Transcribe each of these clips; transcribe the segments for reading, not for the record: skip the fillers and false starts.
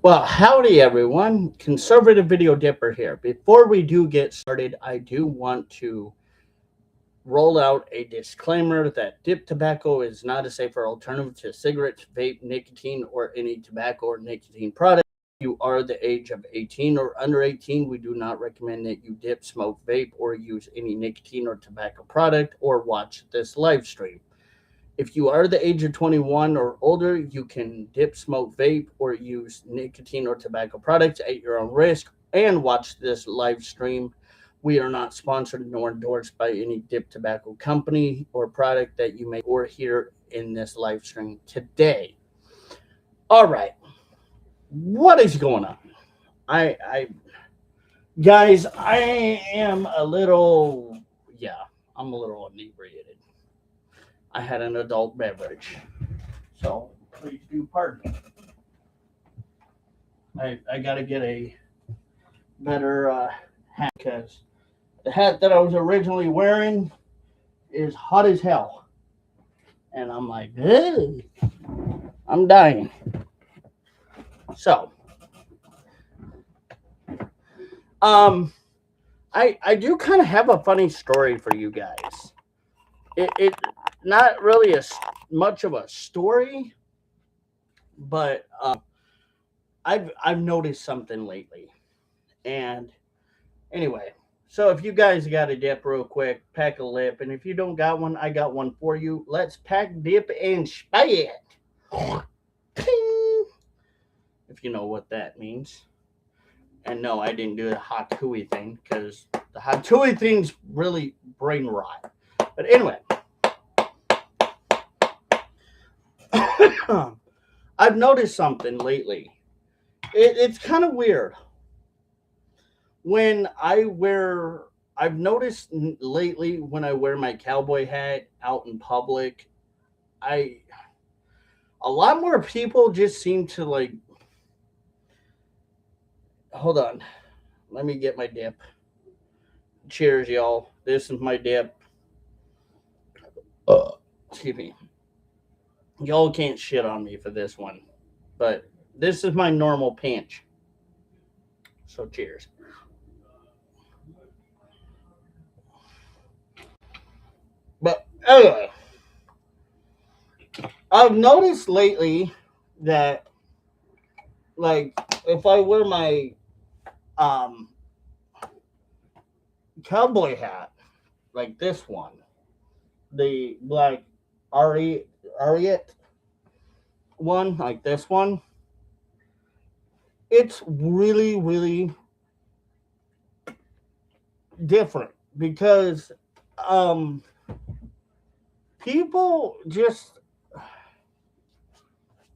Well, howdy everyone. Conservative Video Dipper here. Before we do get started, I do want to roll out a disclaimer that dip tobacco is not a safer alternative to cigarettes, vape, nicotine, or any tobacco or nicotine product. If you are the age of 18 or under 18, we do not recommend that you dip, smoke, vape, or use any nicotine or tobacco product or watch this live stream. If you are the age of 21 or older, you can dip, smoke, vape, or use nicotine or tobacco products at your own risk and watch this live stream. We are not sponsored nor endorsed by any dip tobacco company or product that you may or hear in this live stream today. All right. What is going on? I guys, I am a little I'm a little inebriated. I had an adult beverage. So please do pardon me. I got to get a better hat because the hat that I was originally wearing is hot as hell. And I'm like, ugh, I'm dying. So, I do kind of have a funny story for you guys. It not really much of a story, but I've noticed something lately. And anyway, so if you guys got a dip real quick, pack a lip, and if you don't got one, I got one for you. Let's pack, dip, and spit. Ping! If you know what that means. And no, I didn't do the hot tui thing because the hot tui thing's really brain rot. But anyway, I've noticed something lately. It's kind of weird. I've noticed lately when I wear my cowboy hat out in public, I a lot more people just seem to like. Hold on, let me get my dip. Cheers, y'all. This is my dip. Excuse me. Y'all can't shit on me for this one, but this is my normal pinch. So cheers. But anyway, I've noticed lately that like if I wear my um cowboy hat like this one, the black Ariat one, like this one, it's really different because um people just,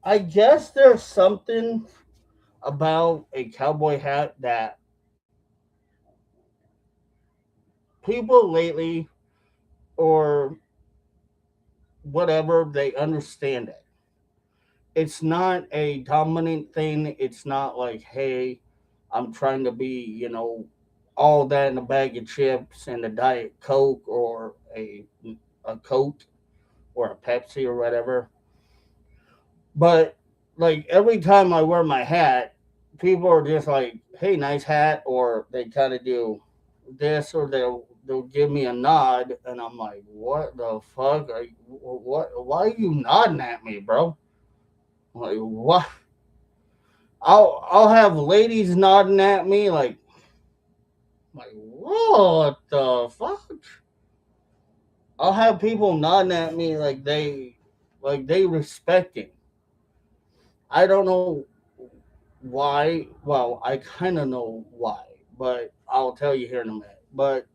I guess there's something about a cowboy hat that people lately or whatever, they understand it. It's not a dominant thing. It's not like, hey, I'm trying to be, all that in a bag of chips and a Diet Coke or a Coke or a Pepsi or whatever. But like every time I wear my hat, people are just like, "Hey, nice hat," or they kind of do this, or they'll give me a nod, and I'm like, "What the fuck? What? Why are you nodding at me, bro?" I'm like, what? I'll have ladies nodding at me like what the fuck? I'll have people nodding at me like they respecting. I don't know why. Well, I kind of know why, but I'll tell you here in a minute. But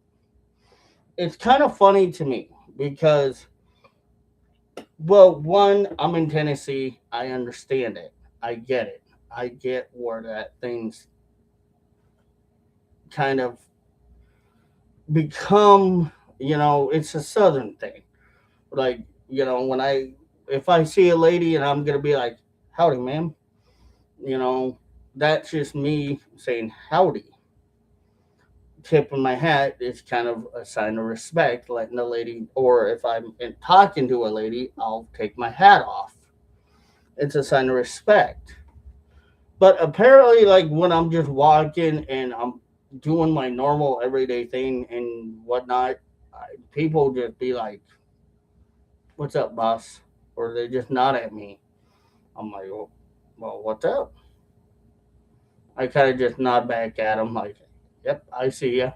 it's kind of funny to me because, well, one, I'm in Tennessee. I understand it. I get it. I get where that thing's kind of become, it's a southern thing. Like, if I see a lady and I'm going to be like, howdy, ma'am, you know, that's just me saying howdy. Tipping my hat is kind of a sign of respect, letting the lady, or if I'm talking to a lady, I'll take my hat off. It's a sign of respect. But apparently, like when I'm just walking and I'm doing my normal everyday thing and whatnot, people just be like, "What's up, boss?" Or they just nod at me. I'm like, well, what's up? I kind of just nod back at them, like, "Yep, I see ya."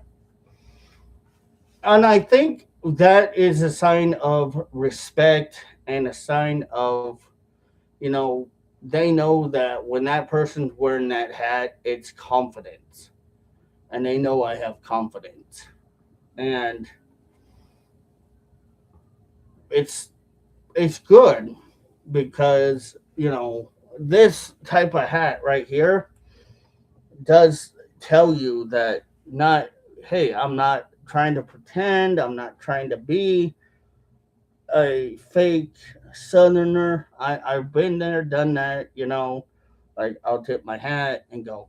And I think that is a sign of respect and a sign of, you know, they know that when that person's wearing that hat, it's confidence, and they know I have confidence, and it's it's good because this type of hat right here does tell you that, not, hey, I'm not trying to pretend, I'm not trying to be a fake southerner. I've been there, done that, like I'll tip my hat and go,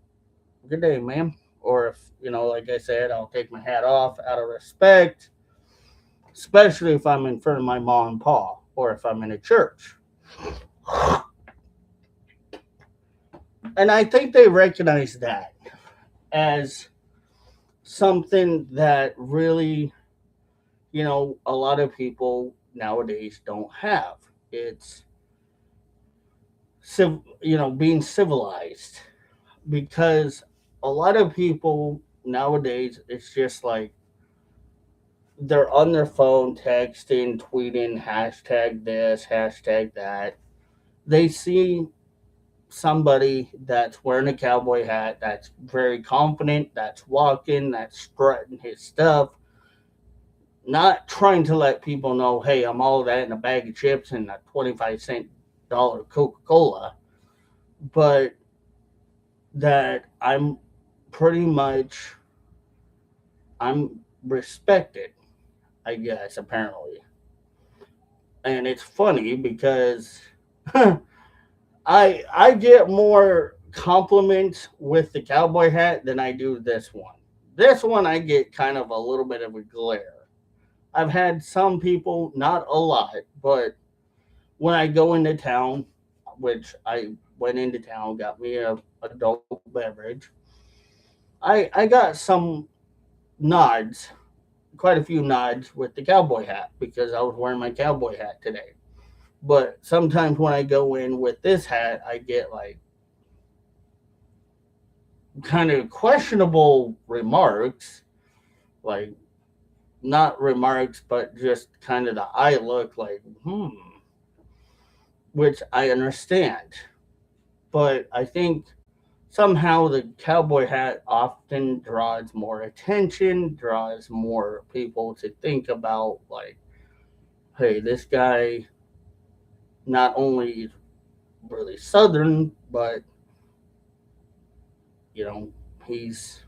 good day, ma'am. Or if, like I said, I'll take my hat off out of respect, especially if I'm in front of my mom and pa, or if I'm in a church. And I think they recognize that as something that really, a lot of people nowadays don't have. It's being civilized, because a lot of people nowadays, it's just like they're on their phone texting, tweeting, hashtag this, hashtag that. They see somebody that's wearing a cowboy hat, that's very confident, that's walking, that's strutting his stuff, not trying to let people know, hey, I'm all that in a bag of chips and a 25-cent dollar Coca-Cola, but that I'm pretty much, I'm respected, I guess, apparently. And it's funny because I get more compliments with the cowboy hat than I do this one. This one I get kind of a little bit of a glare. I've had some people, not a lot, but when I go into town, which I went into town, got me a adult beverage, I got some nods, quite a few nods with the cowboy hat because I was wearing my cowboy hat today. But sometimes when I go in with this hat, I get like kind of questionable remarks, like not remarks, but just kind of the eye look like, which I understand. But I think somehow the cowboy hat often draws more attention, draws more people to think about, like, hey, this guy not only really southern, but you know, he's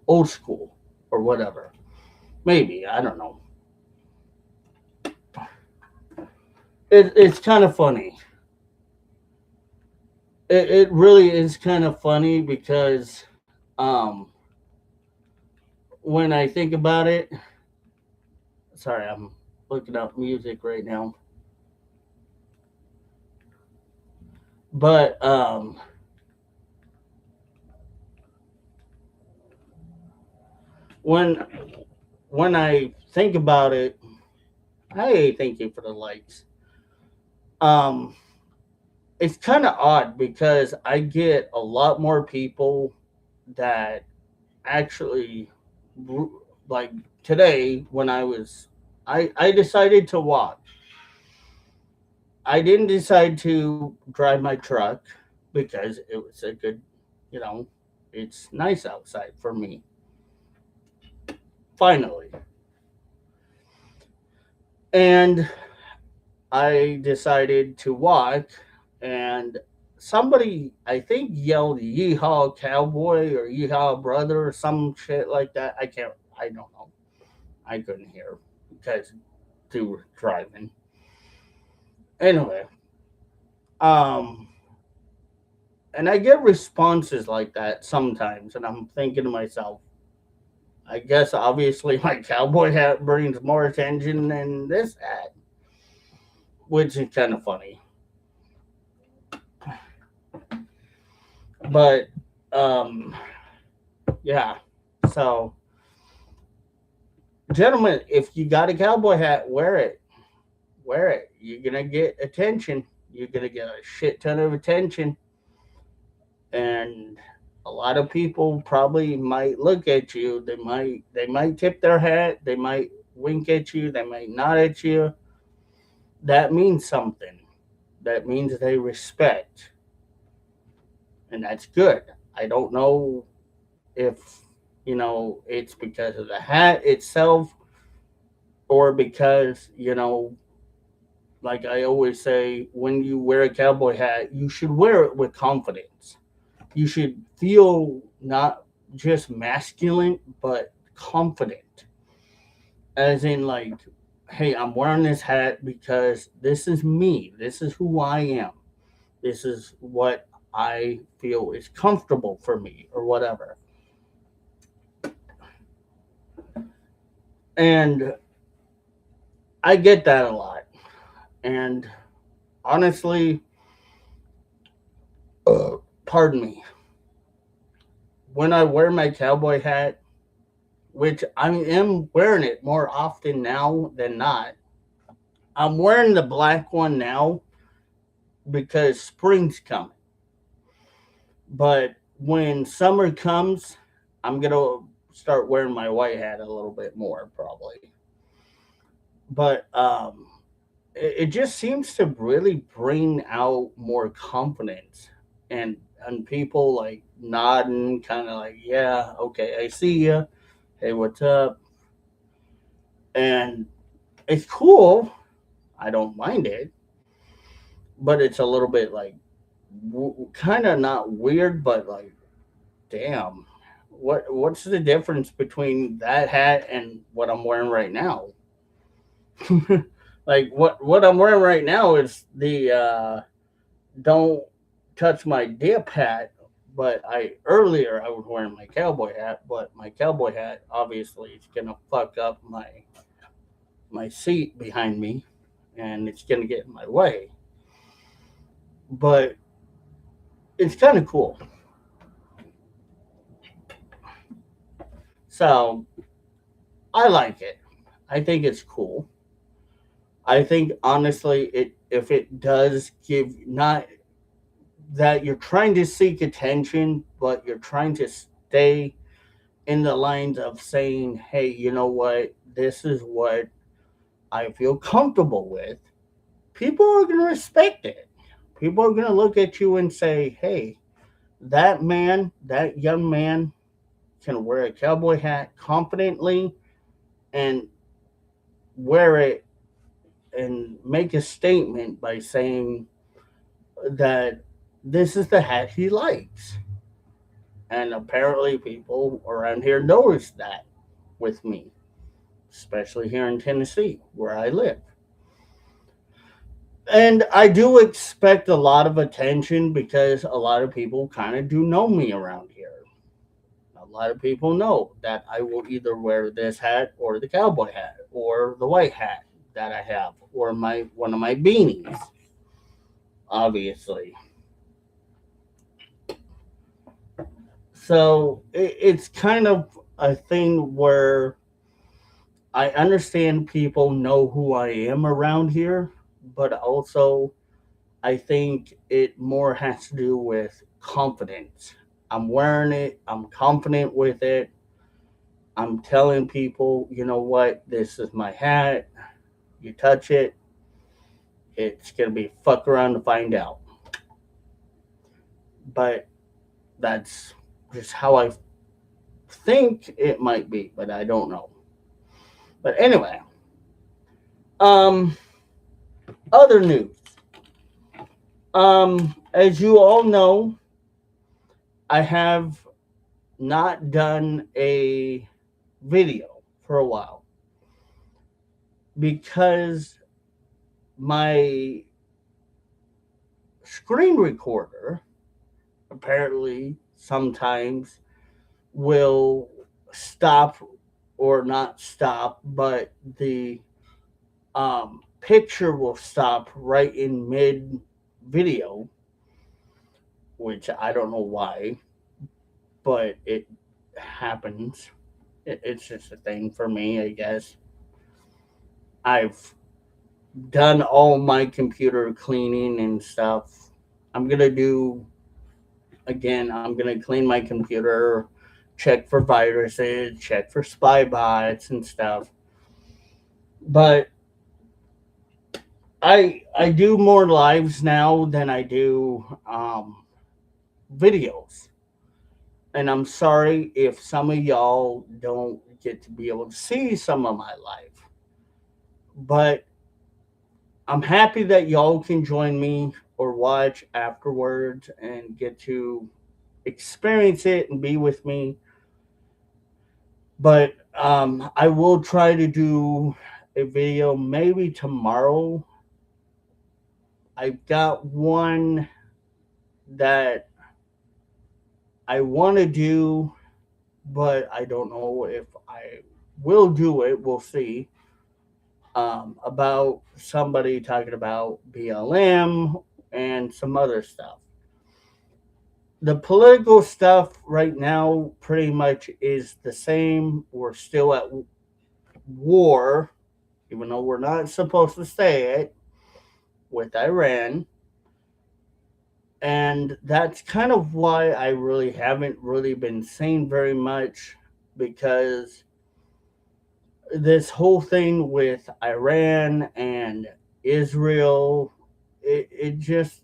old school or whatever. Maybe, I don't know. It's kind of funny. It really is kind of funny because when I think about it, sorry, I'm looking up music right now, but when when I think about it, hey, thank you for the likes. Um, it's kind of odd because I get a lot more people that actually, like, today when I decided to walk. I didn't decide to drive my truck because it was a good, you know, it's nice outside for me. Finally. And I decided to walk, and somebody, I think, yelled "Yeehaw Cowboy" or "Yeehaw Brother" or some shit like that. I don't know. I couldn't hear because they were driving. Anyway, um, and I get responses like that sometimes, and I'm thinking to myself, I guess obviously my cowboy hat brings more attention than this hat, which is kind of funny. But um, yeah. So, gentlemen, if you got a cowboy hat, wear it. Wear it. You're gonna get attention. You're gonna get a shit ton of attention, and a lot of people probably might look at you. They might tip their hat. They might wink at you. They might nod at you. That means something. That means they respect, and that's good. I don't know if it's because of the hat itself, or because like I always say, when you wear a cowboy hat, you should wear it with confidence. You should feel not just masculine, but confident. As in, like, hey, I'm wearing this hat because this is me. This is who I am. This is what I feel is comfortable for me, or whatever. And I get that a lot. And honestly, pardon me, when I wear my cowboy hat, which I am wearing it more often now than not. I'm wearing the black one now because spring's coming. But when summer comes, I'm going to start wearing my white hat a little bit more, probably. But it just seems to really bring out more confidence, and people like nodding, kind of like, yeah, okay, I see you. Hey, what's up? And it's cool. I don't mind it, but it's a little bit like kind of not weird, but like, damn, what's the difference between that hat and what I'm wearing right now? Like what I'm wearing right now is the don't touch my dip hat. But I earlier I was wearing my cowboy hat, but my cowboy hat obviously is gonna fuck up my seat behind me, and it's gonna get in my way. But it's kind of cool. So I like it. I think it's cool. I think honestly, it if it does give, not that you're trying to seek attention, but you're trying to stay in the lines of saying, "Hey, you know what? This is what I feel comfortable with." People are going to respect it. People are going to look at you and say, "Hey, that man, that young man, can wear a cowboy hat confidently and wear it and make a statement by saying that this is the hat he likes." And apparently, people around here notice that with me, especially here in Tennessee, where I live. And I do expect a lot of attention because a lot of people kind of do know me around here. A lot of people know that I will either wear this hat or the cowboy hat or the white hat that I have or my one of my beanies, obviously. So it's kind of a thing where I understand people know who I am around here, but also I think it more has to do with confidence. I'm wearing it, I'm confident with it. I'm telling people, you know what, this is my hat. You touch it, it's going to be fuck around to find out. But that's just how I think it might be, but I don't know. But anyway, um, other news. As you all know, I have not done a video for a while because my screen recorder apparently sometimes will stop, or not stop, but the picture will stop right in mid video, which I don't know why, but it happens. It's just a thing for me, I guess. I've done all my computer cleaning and stuff. I'm gonna do again. I'm gonna clean my computer, check for viruses, check for spy bots and stuff. But I do more lives now than I do videos. And I'm sorry if some of y'all don't get to be able to see some of my life. But I'm happy that y'all can join me or watch afterwards and get to experience it and be with me. But I will try to do a video maybe tomorrow. I've got one that I want to do, but I don't know if I will do it. We'll see. About somebody talking about BLM and some other stuff. The political stuff right now pretty much is the same. We're still at war, even though we're not supposed to say it, with Iran. And that's kind of why I really haven't really been saying very much because this whole thing with Iran and Israel, it just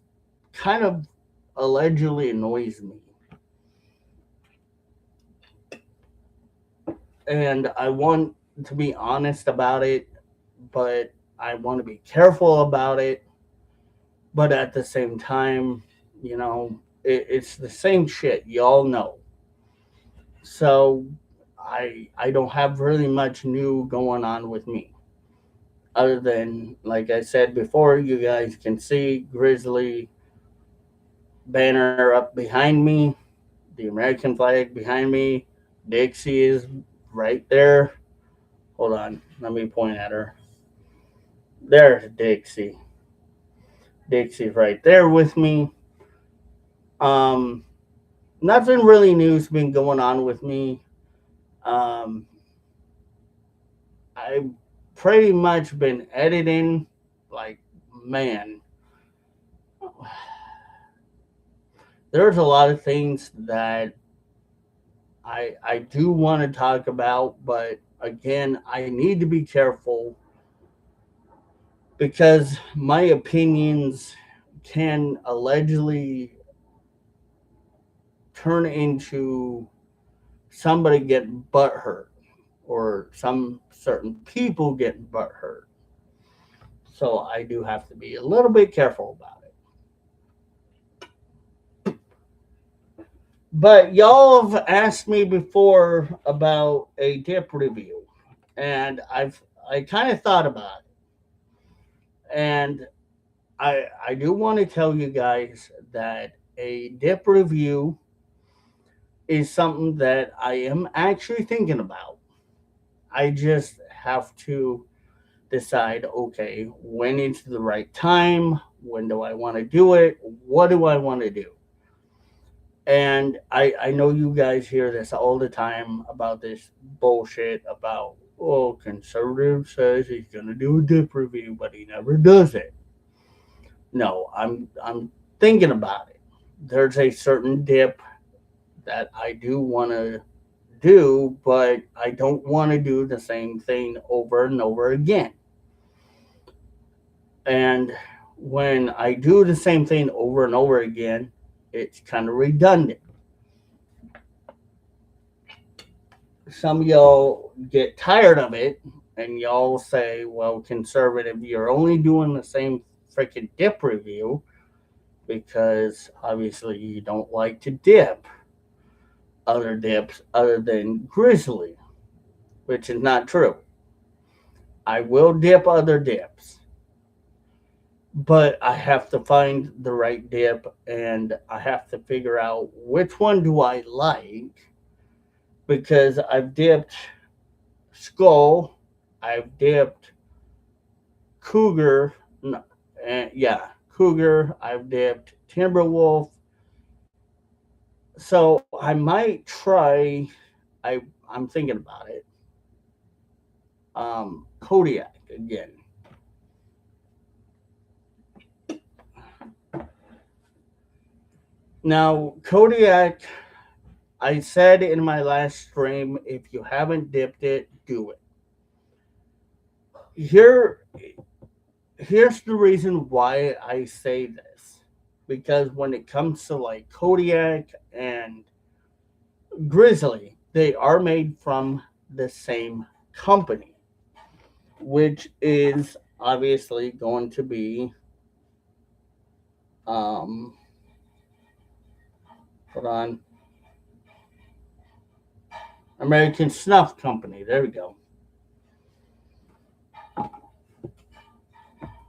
kind of allegedly annoys me. And I want to be honest about it, but I want to be careful about it. But at the same time, it's the same shit. Y'all know. So I don't have really much new going on with me. Other than, like I said before, you guys can see Grizzly banner up behind me, the American flag behind me. Dixie is right there. Hold on, let me point at her. There's Dixie. Dixie's right there with me. Um, Nothing really new's been going on with me. Um, I've pretty much been editing. Like, man, there's a lot of things that I do want to talk about, but again, I need to be careful because my opinions can allegedly turn into somebody getting butt hurt or some certain people getting butt hurt. So I do have to be a little bit careful about it. But y'all have asked me before about a dip review, and I kind of thought about it, and I do want to tell you guys that a dip review is something that I am actually thinking about. I just have to decide, okay, when is the right time? When do I want to do it? What do I want to do? And I know you guys hear this all the time about this bullshit about, oh, conservative says he's going to do a dip review, but he never does it. No, I'm thinking about it. There's a certain dip that I do want to do, but I don't want to do the same thing over and over again. And when I do the same thing over and over again, it's kind of redundant. Some of y'all get tired of it and y'all say, well, conservative, you're only doing the same freaking dip review because obviously you don't like to dip other dips other than grizzly, which is not true. I will dip other dips, but I have to find the right dip and I have to figure out which one do I like because I've dipped skull, I've dipped cougar, no, yeah, cougar, I've dipped timberwolf, So I might try. I'm thinking about it. Kodiak again. Now Kodiak, I said in my last stream, if you haven't dipped it, do it. Here, here's the reason why I say this, because when it comes to like Kodiak and Grizzly, they are made from the same company, which is obviously going to be um, hold on, American Snuff Company. There we go.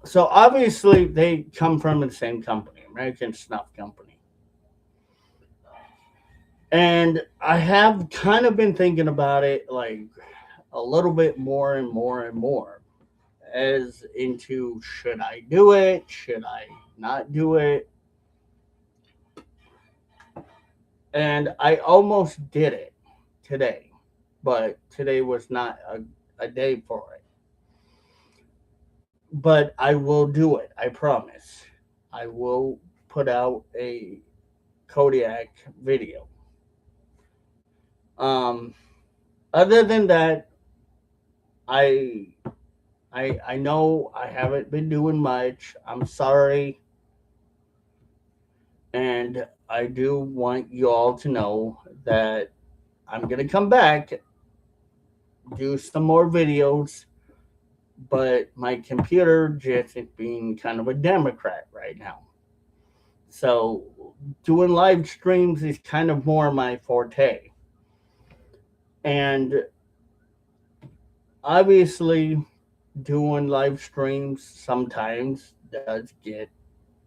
So obviously they come from the same company, American Snuff Company. And I have kind of been thinking about it like a little bit more and more and more, as into should I do it? Should I not do it? And I almost did it today, but today was not a day for it. But I will do it. I promise. I will put out a Kodiak video. Um, Other than that, I I know I haven't been doing much. I'm sorry, and I do want you all to know that I'm gonna come back, do some more videos, but my computer just is being kind of a Democrat right now. So doing live streams is kind of more my forte. And obviously doing live streams sometimes does get,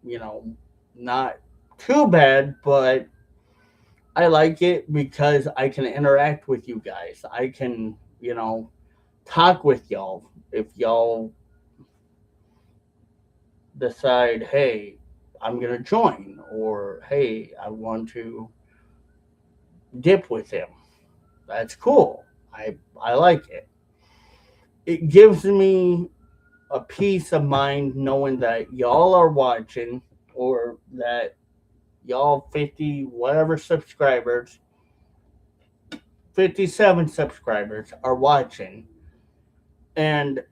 you know, not too bad, but I like it because I can interact with you guys. I can, talk with y'all if y'all decide, hey, I'm going to join, or hey, I want to dip with him. That's cool. I like it. It gives me a peace of mind knowing that y'all are watching, or that y'all 50 whatever subscribers, 57 subscribers are watching. And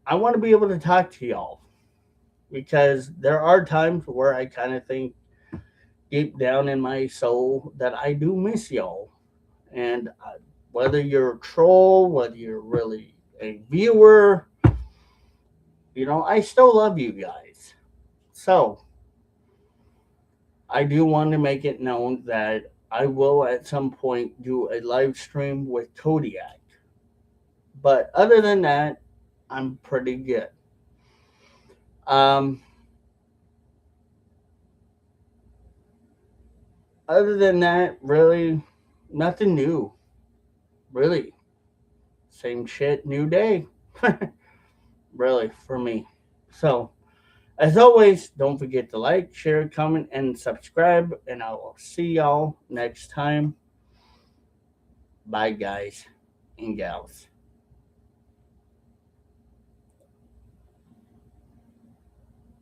I want to be able to talk to y'all, because there are times where I kind of think deep down in my soul that I do miss y'all. And whether you're a troll, whether you're really a viewer, I still love you guys. So I do want to make it known that I will at some point do a live stream with Kodiak. But other than that, I'm pretty good. Um, Other than that, really, nothing new. Really, same shit, new day. Really, for me. So, as always, don't forget to like, share, comment, and subscribe. And I will see y'all next time. Bye, guys and gals.